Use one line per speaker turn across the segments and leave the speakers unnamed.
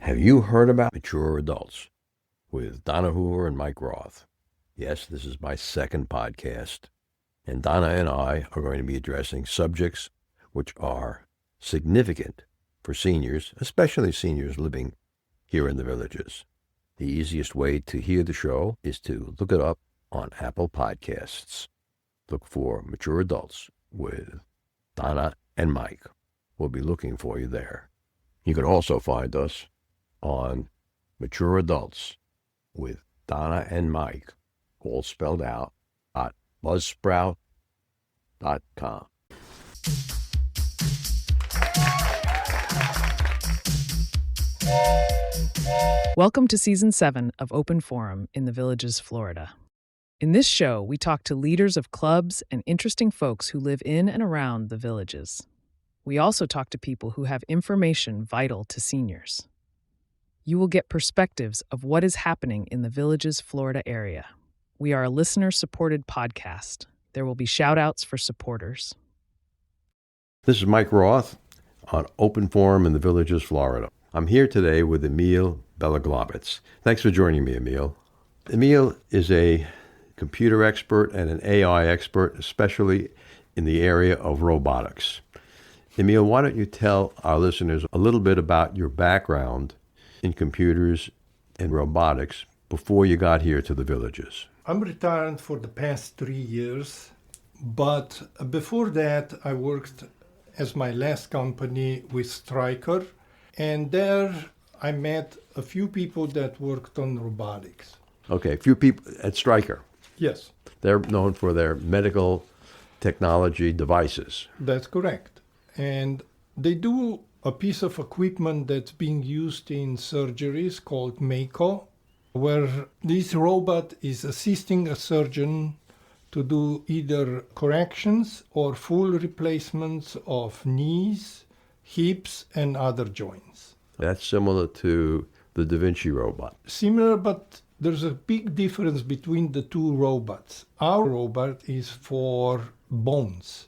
Have you heard about Mature Adults with Donna Hoover and Mike Roth? Yes, this is my second podcast, and Donna and I are going to be addressing subjects which are significant for seniors, especially seniors living here in the villages. The easiest way to hear the show is to look it up on Apple Podcasts. Look for Mature Adults with Donna and Mike. We'll be looking for you there. You can also find us on Mature Adults with Donna and Mike, all spelled out, @buzzsprout.com.
Welcome to Season 7 of Open Forum in the Villages, Florida. In this show, we talk to leaders of clubs and interesting folks who live in and around the villages. We also talk to people who have information vital to seniors. You will get perspectives of what is happening in the Villages, Florida area. We are a listener-supported podcast. There will be shout-outs for supporters.
This is Mike Roth on Open Forum in the Villages, Florida. I'm here today with Emil Beloglavec. Thanks for joining me, Emil. Emil is a computer expert and an AI expert, especially in the area of robotics. Emil, why don't you tell our listeners a little bit about your background in computers and robotics before you got here to the villages?
I'm retired for the past 3 years, but before that I worked as my last company with Stryker, and there I met a few people that worked on robotics.
Okay, a few people at Stryker.
Yes.
They're known for their medical technology devices.
That's correct. And they do a piece of equipment that's being used in surgeries called Mako, where this robot is assisting a surgeon to do either corrections or full replacements of knees, hips, and other joints.
That's similar to the Da Vinci robot.
Similar, but there's a big difference between the two robots. Our robot is for bones,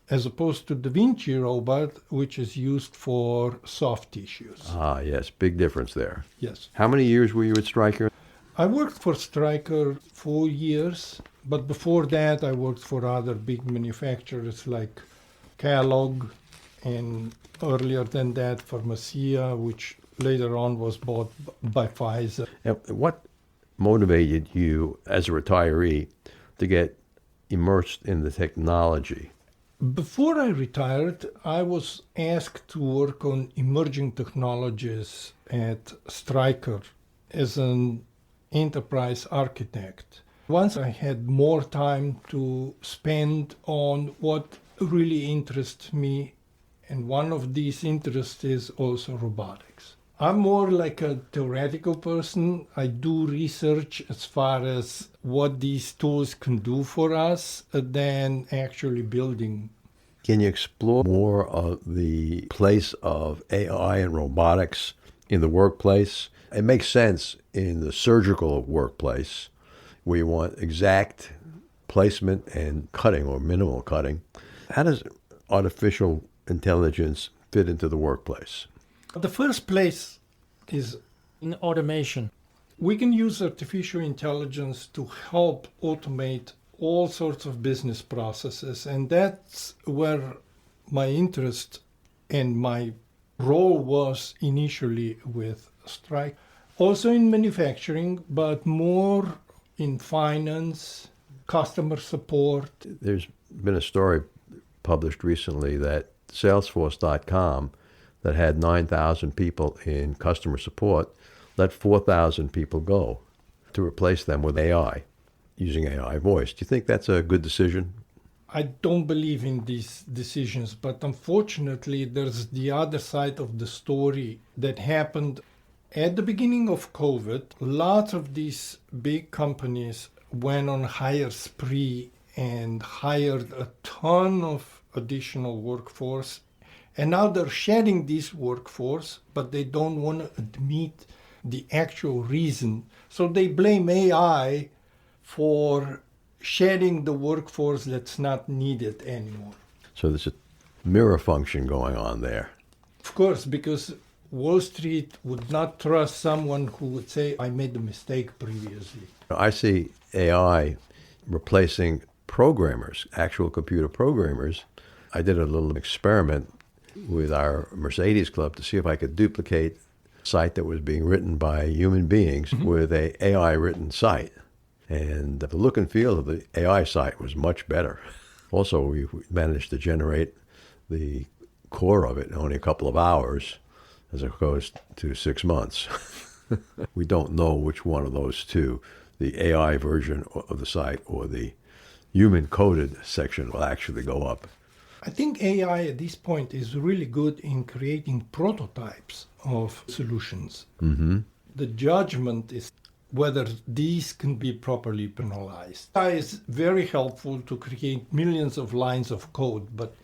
as opposed to Da Vinci robot, which is used for soft tissues.
Ah, yes, big difference there.
Yes.
How many years were you at Stryker?
I worked for Stryker 4 years, but before that I worked for other big manufacturers like Kellogg, and earlier than that Pharmacia, which later on was bought by Pfizer.
And what motivated you as a retiree to get immersed in the technology?
Before I retired, I was asked to work on emerging technologies at Stryker as an enterprise architect. Once I had more time to spend on what really interests me, and one of these interests is also robotics. I'm more like a theoretical person. I do research as far as what these tools can do for us than actually building.
Can you explore more of the place of AI and robotics in the workplace? It makes sense in the surgical workplace where you want exact placement and cutting or minimal cutting. How does artificial intelligence fit into the workplace?
The first place is
in automation.
We can use artificial intelligence to help automate all sorts of business processes, and that's where my interest and my role was initially with Stryker. Also in manufacturing, but more in finance, customer support.
There's been a story published recently that Salesforce.com, that had 9,000 people in customer support, let 4,000 people go to replace them with AI, using AI voice. Do you think that's a good decision?
I don't believe in these decisions, but unfortunately there's the other side of the story that happened at the beginning of COVID. Lots of these big companies went on hire spree and hired a ton of additional workforce. And now they're shedding this workforce, but they don't want to admit the actual reason. So they blame AI for shedding the workforce that's not needed anymore.
So there's a mirror function going on there.
Of course, because Wall Street would not trust someone who would say, I made a mistake previously.
I see AI replacing programmers, actual computer programmers. I did a little experiment with our Mercedes Club to see if I could duplicate a site that was being written by human beings with a AI written site. And the look and feel of the AI site was much better. Also, we managed to generate the core of it in only a couple of hours as opposed to 6 months. We don't know which one of those two, the AI version of the site or the human-coded section, will actually go up.
I think AI at this point is really good in creating prototypes of solutions. The judgment is whether these can be properly penalized. AI is very helpful to create millions of lines of code, but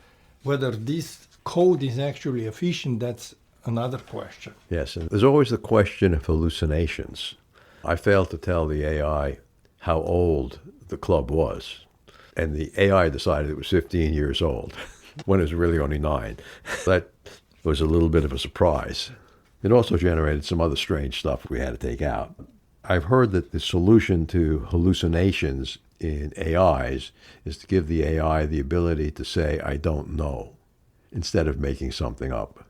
whether this code is actually efficient, that's another question.
Yes, and there's always the question of hallucinations. I failed to tell the AI how old the club was, and the AI decided it was 15 years old when it was really only 9. That was a little bit of a surprise. It also generated some other strange stuff we had to take out. I've heard that the solution to hallucinations in AIs is to give the AI the ability to say, I don't know, instead of making something up.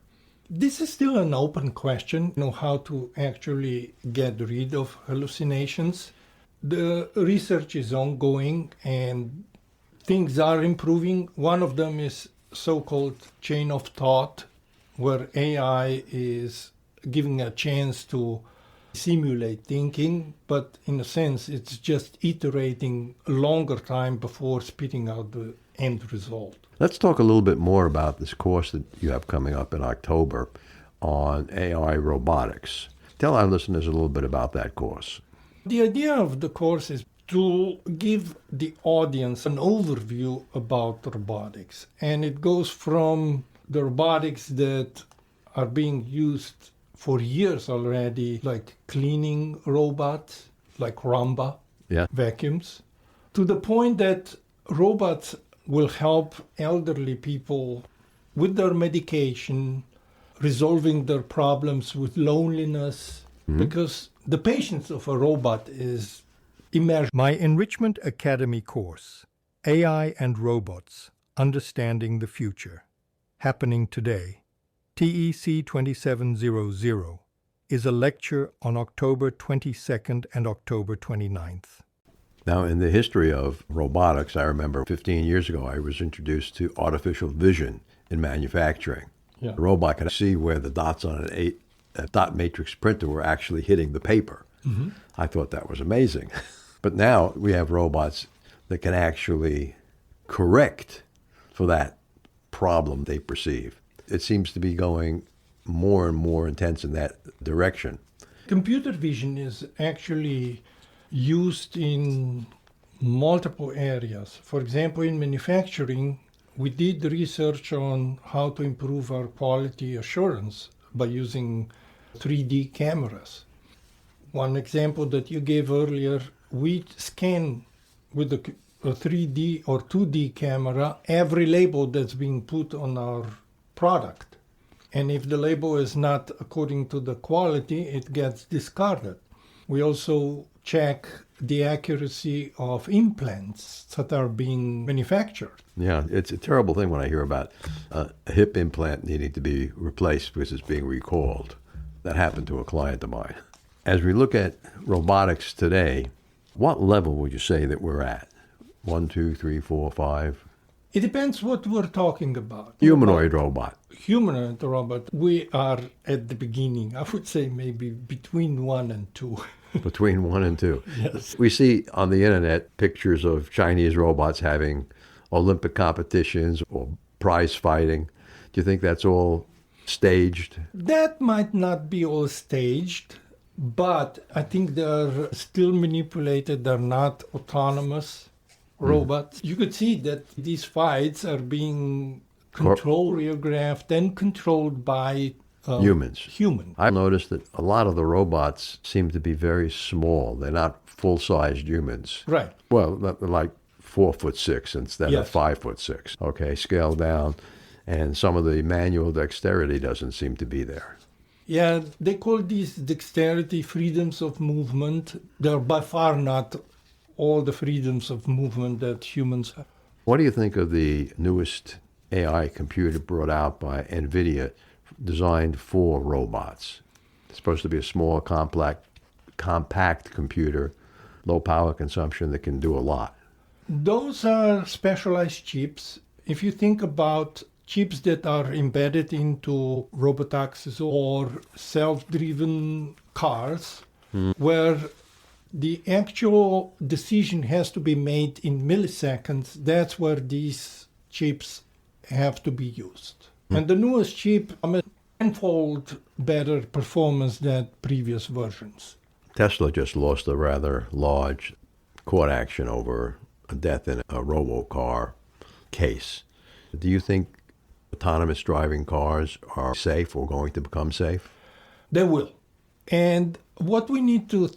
This is still an open question, how to actually get rid of hallucinations. The research is ongoing and things are improving. One of them is so-called chain of thought, where AI is giving a chance to simulate thinking, but in a sense, it's just iterating a longer time before spitting out the end result.
Let's talk a little bit more about this course that you have coming up in October on AI robotics. Tell our listeners a little bit about that course.
The idea of the course is to give the audience an overview about robotics. And it goes from the robotics that are being used for years already, like cleaning robots, like Rumba, vacuums, to the point that robots will help elderly people with their medication, resolving their problems with loneliness, because the patience of a robot is immeasurable.
My Enrichment Academy course, AI and Robots, Understanding the Future, happening today, TEC 2700, is a lecture on October 22nd and October 29th.
Now, in the history of robotics, I remember 15 years ago, I was introduced to artificial vision in manufacturing.
Yeah.
The robot could see where the dots on a dot matrix printer were actually hitting the paper. I thought that was amazing. But now we have robots that can actually correct for that problem they perceive. It seems to be going more and more intense in that direction.
Computer vision is actually used in multiple areas. For example, in manufacturing, we did research on how to improve our quality assurance by using 3D cameras. One example that you gave earlier, we scan with a 3D or 2D camera every label that's being put on our product. And if the label is not according to the quality, it gets discarded. We also check the accuracy of implants that are being manufactured.
Yeah, it's a terrible thing when I hear about a hip implant needing to be replaced because it's being recalled. That happened to a client of mine. As we look at robotics today, what level would you say that we're at? 1, 2, 3, 4, 5?
It depends what we're talking about.
Humanoid robot.
Humanoid robot, we are at the beginning. I would say maybe between 1 and 2.
Between 1 and 2.
Yes.
We see on the internet pictures of Chinese robots having Olympic competitions or prize fighting. Do you think that's all staged?
That might not be all staged, but I think they're still manipulated. They're not autonomous robots. You could see that these fights are being choreographed and controlled by
humans.
Human.
I've noticed that a lot of the robots seem to be very small. They're not full-sized humans.
Right.
Well, like 4'6" instead of 5'6". Okay, scaled down, and some of the manual dexterity doesn't seem to be there.
Yeah, they call these dexterity freedoms of movement. They're by far not all the freedoms of movement that humans have.
What do you think of the newest AI computer brought out by NVIDIA designed for robots? It's supposed to be a small, compact computer, low power consumption that can do a lot.
Those are specialized chips. If you think about chips that are embedded into robotaxis or self-driven cars, where the actual decision has to be made in milliseconds, that's where these chips have to be used. And the newest chip has tenfold better performance than previous versions.
Tesla just lost a rather large court action over a death in a robo-car case. Do you think autonomous driving cars are safe or going to become safe?
They will. And what we need to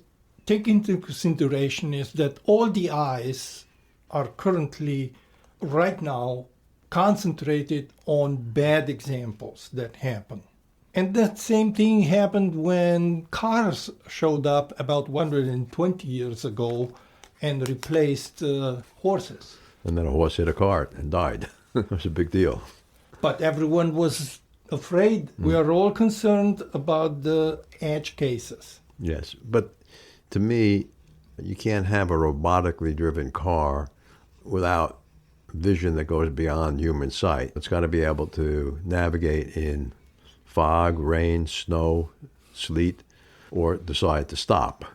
take into consideration is that all the eyes are currently, right now, concentrated on bad examples that happen. And that same thing happened when cars showed up about 120 years ago and replaced horses.
And then a horse hit a cart and died. It was a big deal.
But everyone was afraid. We are all concerned about the edge cases.
Yes, but to me, you can't have a robotically driven car without vision that goes beyond human sight. It's got to be able to navigate in fog, rain, snow, sleet, or decide to stop.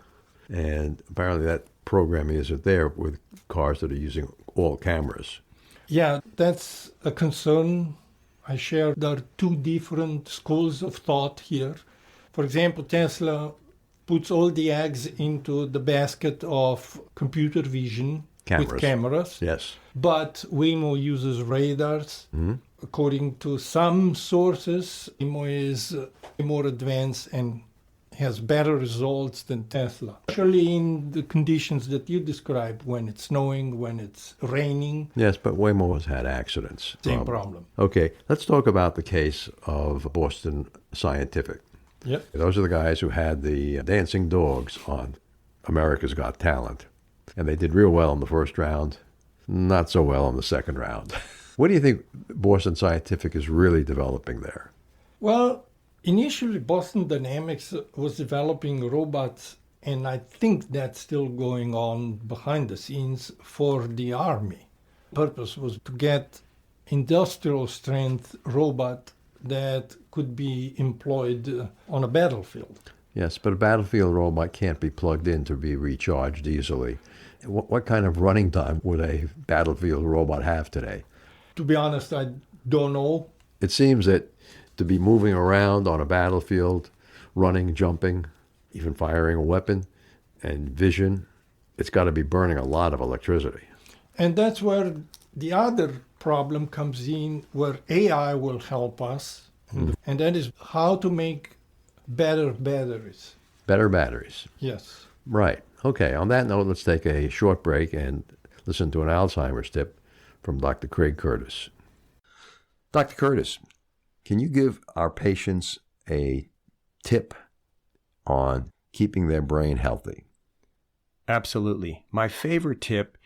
And apparently that programming isn't there with cars that are using all cameras.
Yeah, that's a concern I share. There are two different schools of thought here. For example, Tesla puts all the eggs into the basket of computer vision with cameras.
Yes.
But Waymo uses radars. According to some sources, Waymo is more advanced and has better results than Tesla, especially in the conditions that you described, when it's snowing, when it's raining.
Yes, but Waymo has had accidents.
Same problem.
Okay, let's talk about the case of Boston Scientific.
Yep.
Those are the guys who had the dancing dogs on America's Got Talent. And they did real well in the first round, not so well in the second round. What do you think Boston Scientific is really developing there?
Well, initially Boston Dynamics was developing robots, and I think that's still going on behind the scenes for the Army. The purpose was to get industrial strength robot that could be employed on a battlefield.
Yes, but a battlefield robot can't be plugged in to be recharged easily. What kind of running time would a battlefield robot have today?
To be honest, I don't know.
It seems that to be moving around on a battlefield, running, jumping, even firing a weapon, and vision, it's got to be burning a lot of electricity.
And that's where the other problem comes in, where AI will help us, and that is how to make better batteries.
Better batteries.
Yes.
Right. Okay, on that note, let's take a short break and listen to an Alzheimer's tip from Dr. Craig Curtis. Dr. Curtis, can you give our patients a tip on keeping their brain healthy?
Absolutely. My favorite tip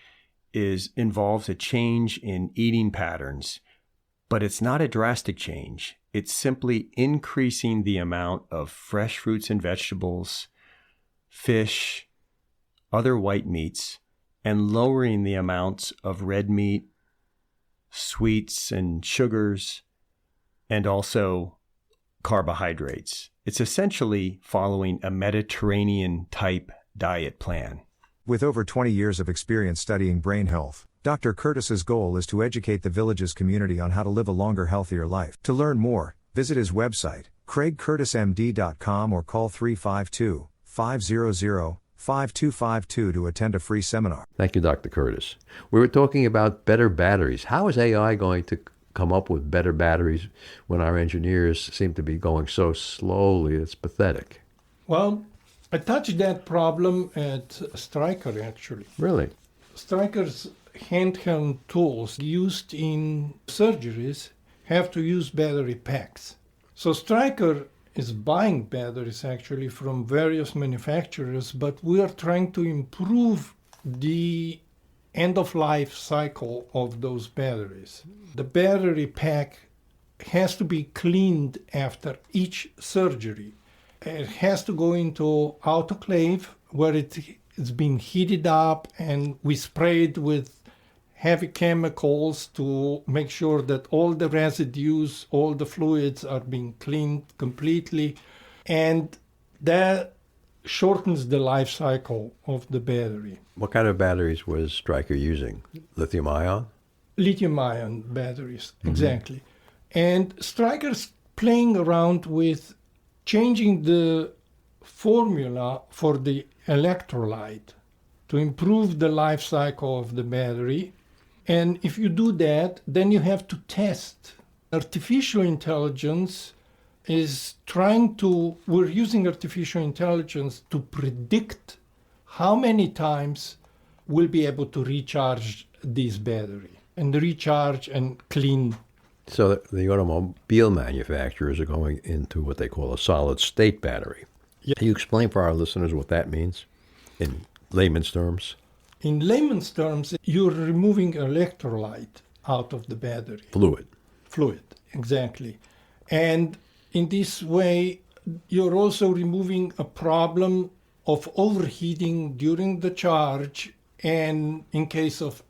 involves a change in eating patterns, but it's not a drastic change. It's simply increasing the amount of fresh fruits and vegetables, fish, other white meats, and lowering the amounts of red meat, sweets and sugars, and also carbohydrates. It's essentially following a Mediterranean-type diet plan.
With over 20 years of experience studying brain health, Dr. Curtis's goal is to educate the Villages community on how to live a longer, healthier life. To learn more, visit his website, craigcurtismd.com, or call 352-500-5252 to attend a free seminar.
Thank you, Dr. Curtis. We were talking about better batteries. How is AI going to come up with better batteries when our engineers seem to be going so slowly? It's pathetic.
Well, I touched that problem at Stryker, actually.
Really?
Stryker's handheld tools used in surgeries have to use battery packs. So Stryker is buying batteries actually from various manufacturers, but we are trying to improve the end-of-life cycle of those batteries. The battery pack has to be cleaned after each surgery. It has to go into autoclave where it's been heated up, and we spray it with heavy chemicals to make sure that all the residues, all the fluids are being cleaned completely. And that shortens the life cycle of the battery.
What kind of batteries was Stryker using? Lithium ion?
Lithium-ion batteries, exactly. And Stryker's playing around with changing the formula for the electrolyte to improve the life cycle of the battery. And if you do that, then you have to test. Artificial intelligence is we're using artificial intelligence to predict how many times we'll be able to recharge this battery and recharge and clean.
So the automobile manufacturers are going into what they call a solid-state battery.
Yeah.
Can you explain for our listeners what that means in layman's terms?
In layman's terms, you're removing electrolyte out of the battery.
Fluid,
Exactly. And in this way, you're also removing a problem of overheating during the charge, and in case of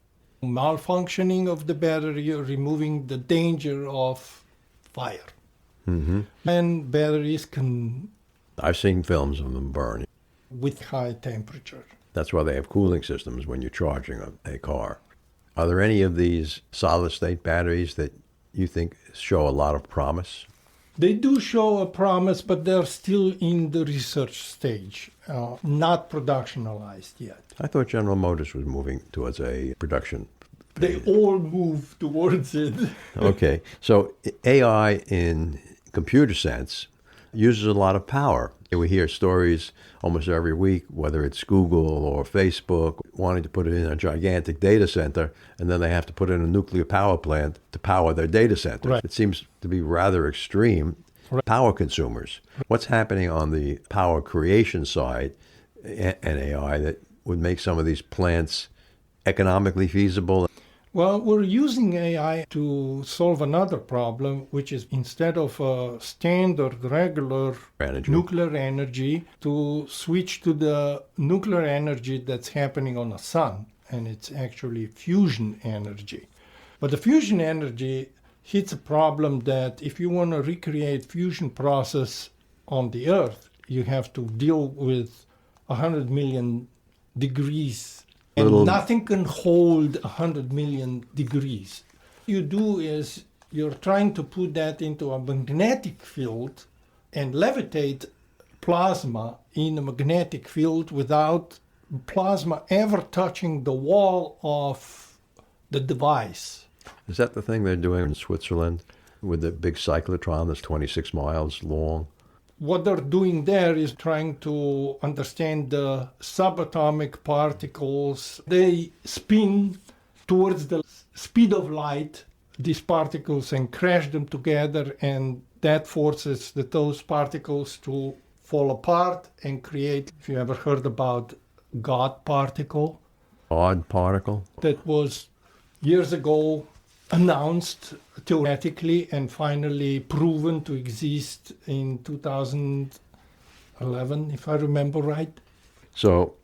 malfunctioning of the battery, you're removing the danger of fire. And batteries can,
I've seen films of them burn.
with high temperature.
That's why they have cooling systems when you're charging a car. Are there any of these solid-state batteries that you think show a lot of promise?
They do show a promise, but they're still in the research stage, not productionalized yet.
I thought General Motors was moving towards a production.
They all move towards it.
Okay, so AI in computer sense uses a lot of power. We hear stories almost every week, whether it's Google or Facebook, wanting to put it in a gigantic data center, and then they have to put in a nuclear power plant to power their data center.
Right.
It seems to be rather extreme.
Right.
Power consumers. What's happening on the power creation side and AI that would make some of these plants economically feasible?
Well, we're using AI to solve another problem, which is instead of a standard, regular
Energy.
nuclear energy, to switch to the nuclear energy that's happening on the sun, and it's actually fusion energy. But the fusion energy hits a problem that if you want to recreate fusion process on the Earth, you have to deal with 100 million degrees. And nothing can hold 100 million degrees. What you do is you're trying to put that into a magnetic field and levitate plasma in a magnetic field without plasma ever touching the wall of the device.
Is that the thing they're doing in Switzerland with the big cyclotron that's 26 miles long?
What they're doing there is trying to understand the subatomic particles. They spin towards the speed of light, these particles, and crash them together, and that forces those particles to fall apart and create, if you ever heard about God particle.
Odd particle?
That was years ago announced theoretically and finally proven to exist in 2011, if I remember right.
So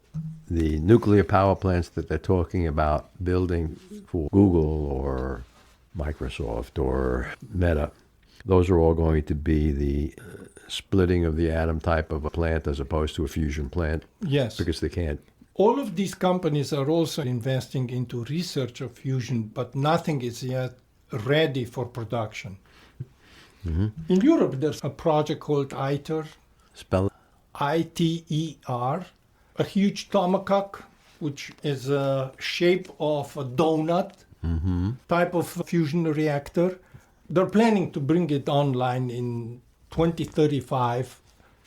the nuclear power plants that they're talking about building for Google or Microsoft or Meta, those are all going to be the splitting of the atom type of a plant as opposed to a fusion plant?
Yes.
Because they can't.
All of these companies are also investing into research of fusion, but nothing is yet ready for production. In Europe, there's a project called ITER.
Spell it.
ITER, a huge tomahawk, which is a shape of a donut type of fusion reactor. They're planning to bring it online in 2035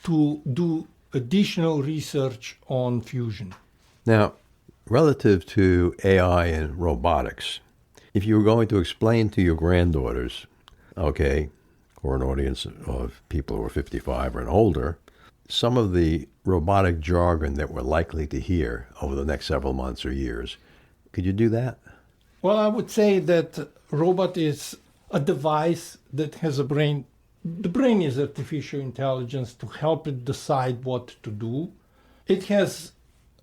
to do additional research on fusion.
Now, relative to AI and robotics, if you were going to explain to your granddaughters, okay, or an audience of people who are 55 and older, some of the robotic jargon that we're likely to hear over the next several months or years. Could you do that?
Well, I would say that robot is a device that has a brain. The brain is artificial intelligence to help it decide what to do. It has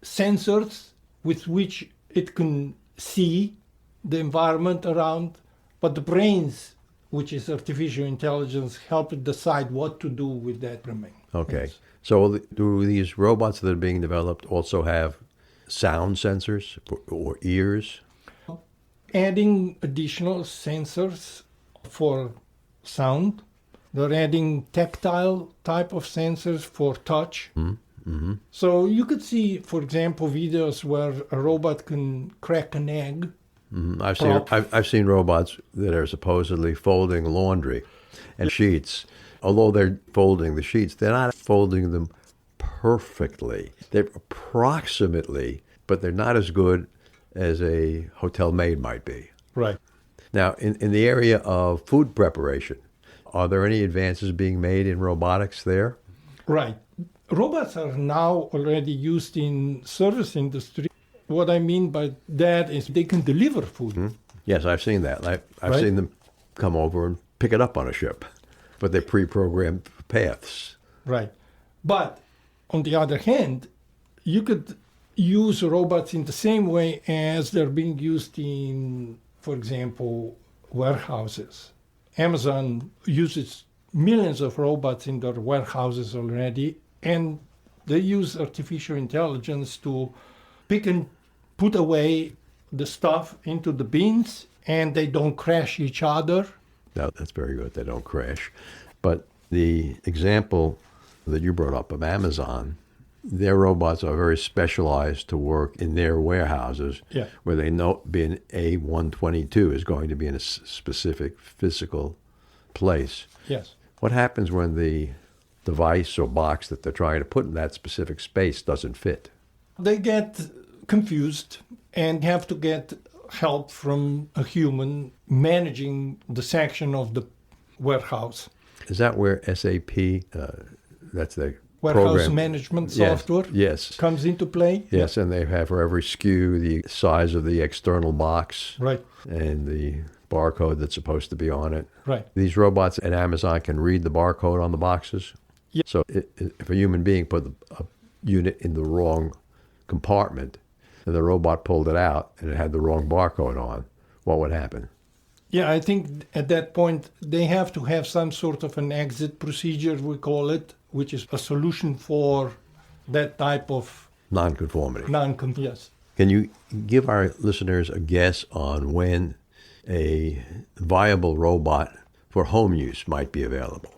sensors with which it can see the environment around, but the brains, which is artificial intelligence, help it decide what to do with that brain.
Okay.
Yes.
So do these robots that are being developed also have sound sensors or ears?
Adding additional sensors for sound. They're adding tactile type of sensors for touch.
Mm-hmm.
So you could see, for example, videos where a robot can crack an egg.
Mm-hmm.
Prop.
I've seen robots that are supposedly folding laundry and sheets. Although they're folding the sheets, they're not folding them perfectly. They're approximately, but they're not as good as a hotel maid might be.
Right.
Now, in the area of food preparation, are there any advances being made in robotics there?
Right. Robots are now already used in service industry. What I mean by that is they can deliver food.
Mm-hmm. Yes, I've seen that. I've
Right.
seen them come over and pick it up on a ship, but they're pre-programmed paths.
Right. But on the other hand, you could use robots in the same way as they're being used in, for example, warehouses. Amazon uses millions of robots in their warehouses already, and they use artificial intelligence to pick and put away the stuff into the bins, and they don't crash each other.
No, that's very good. They don't crash. But the example that you brought up of Amazon, their robots are very specialized to work in their warehouses,
Yeah.
where they know bin A122 is going to be in a specific physical place.
Yes.
What happens when the device or box that they're trying to put in that specific space doesn't fit?
They get confused and have to get help from a human managing the section of the warehouse.
Is that where SAP, that's the
Warehouse
program
management
Yes,
software
Yes.
comes into play.
Yes, and they have for every SKU the size of the external box
Right,
and the barcode that's supposed to be on it.
right.
These robots at Amazon can read the barcode on the boxes.
Yeah.
So if a human being put a unit in the wrong compartment and the robot pulled it out and it had the wrong barcode on, what would happen?
Yeah, I think at that point they have to have some sort of an exit procedure, we call it, which is a solution for that type of
Nonconformity.
yes.
Can you give our listeners a guess on when a viable robot for home use might be available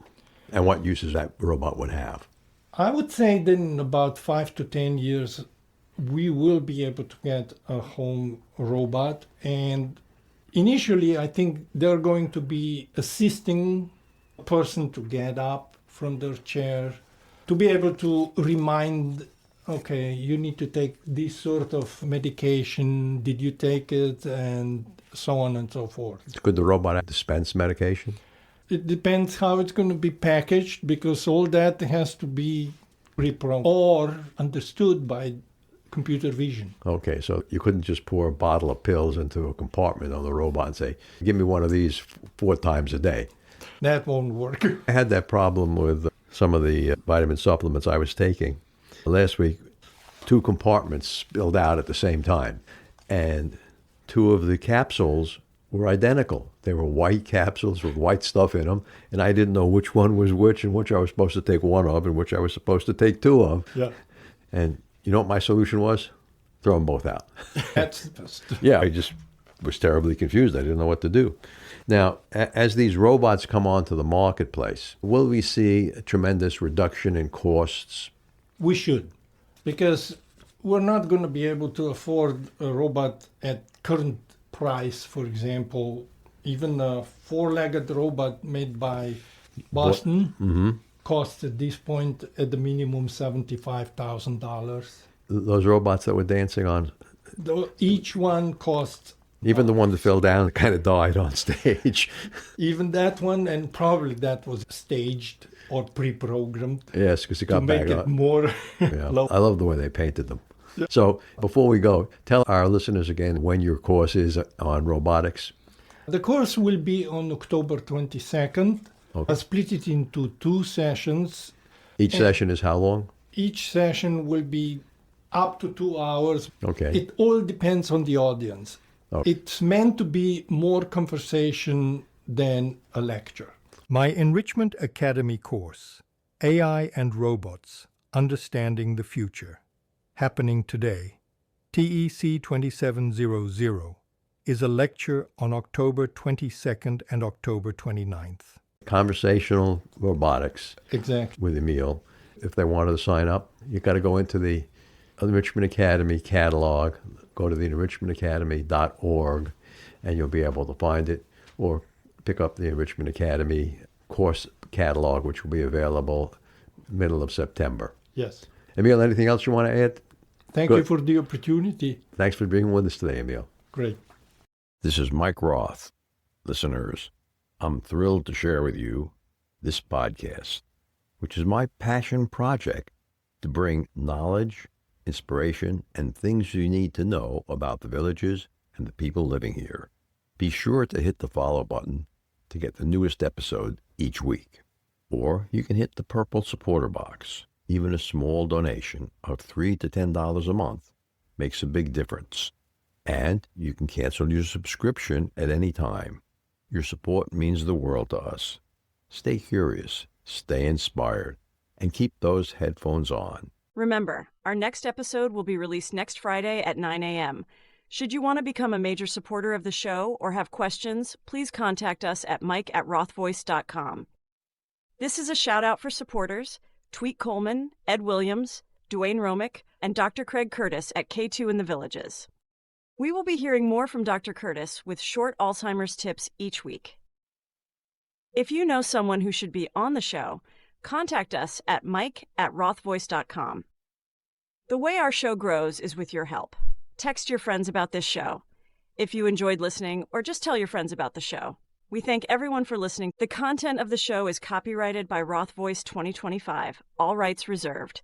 and what uses that robot would have?
I would say that in about 5 to 10 years, we will be able to get a home robot. And initially, I think they're going to be assisting a person to get up from their chair, to be able to remind, okay, you need to take this sort of medication, did you take it, and so on and so forth.
Could the robot dispense medication?
It depends how it's going to be packaged, because all that has to be reprogrammed or understood by computer vision.
Okay, so you couldn't just pour a bottle of pills into a compartment on the robot and say, give me one of these 4 times a day.
That won't work.
I had that problem with some of the vitamin supplements I was taking. Last week, 2 compartments spilled out at the same time, and 2 of the capsules were identical. They were white capsules with white stuff in them, and I didn't know which one was which and which I was supposed to take one of and which I was supposed to take 2 of.
Yeah,
And you know what my solution was? Throw them both out.
that's the best.
Yeah, I just was terribly confused. I didn't know what to do. Now, as these robots come onto the marketplace, will we see a tremendous reduction in costs?
We should, because we're not going to be able to afford a robot at current price. For example, even a 4-legged robot made by Boston costs at this point at the minimum $75,000.
Those robots that were dancing on,
Each one costs
Even the one that fell down kind of died on stage.
Even that one, and probably that was staged or pre-programmed
Yes, because it
to
got
make
back
it
up.
more
Yeah.
low.
I love the way they painted them. So before we go, tell our listeners again when your course is on robotics.
The course will be on October 22nd.
Okay.
I split it into 2 sessions.
Each session is how long?
Each session will be up to 2 hours.
Okay.
It all depends on the audience.
Okay.
It's meant to be more conversation than a lecture.
My Enrichment Academy course, AI and Robots, Understanding the Future, happening today, TEC 2700, is a lecture on October 22nd and October 29th.
Conversational robotics
Exactly.
with Emil. If they wanted to sign up, you got to go into the Enrichment Academy catalog, go to the enrichmentacademy.org, and you'll be able to find it, or pick up the Enrichment Academy course catalog, which will be available middle of September.
Yes.
Emil, anything else you want to add?
Thank
Good.
you for the opportunity.
Thanks for being with us today, Emil.
Great.
This is Mike Roth. Listeners, I'm thrilled to share with you this podcast, which is my passion project to bring knowledge, inspiration, and things you need to know about the villages and the people living here. Be sure to hit the follow button to get the newest episode each week. Or you can hit the purple supporter box. Even a small donation of $3 to $10 a month makes a big difference. And you can cancel your subscription at any time. Your support means the world to us. Stay curious, stay inspired, and keep those headphones on.
Remember, our next episode will be released next Friday at 9 a.m. Should you want to become a major supporter of the show or have questions, please contact us at mike@rothvoice.com. This is a shout-out for supporters, Tweet Coleman, Ed Williams, Dwayne Romick, and Dr. Craig Curtis at K2 in the Villages. We will be hearing more from Dr. Curtis with short Alzheimer's tips each week. If you know someone who should be on the show, contact us at mike@rothvoice.com. The way our show grows is with your help. Text your friends about this show. If you enjoyed listening, or just tell your friends about the show. We thank everyone for listening. The content of the show is copyrighted by Roth Voice 2025, all rights reserved.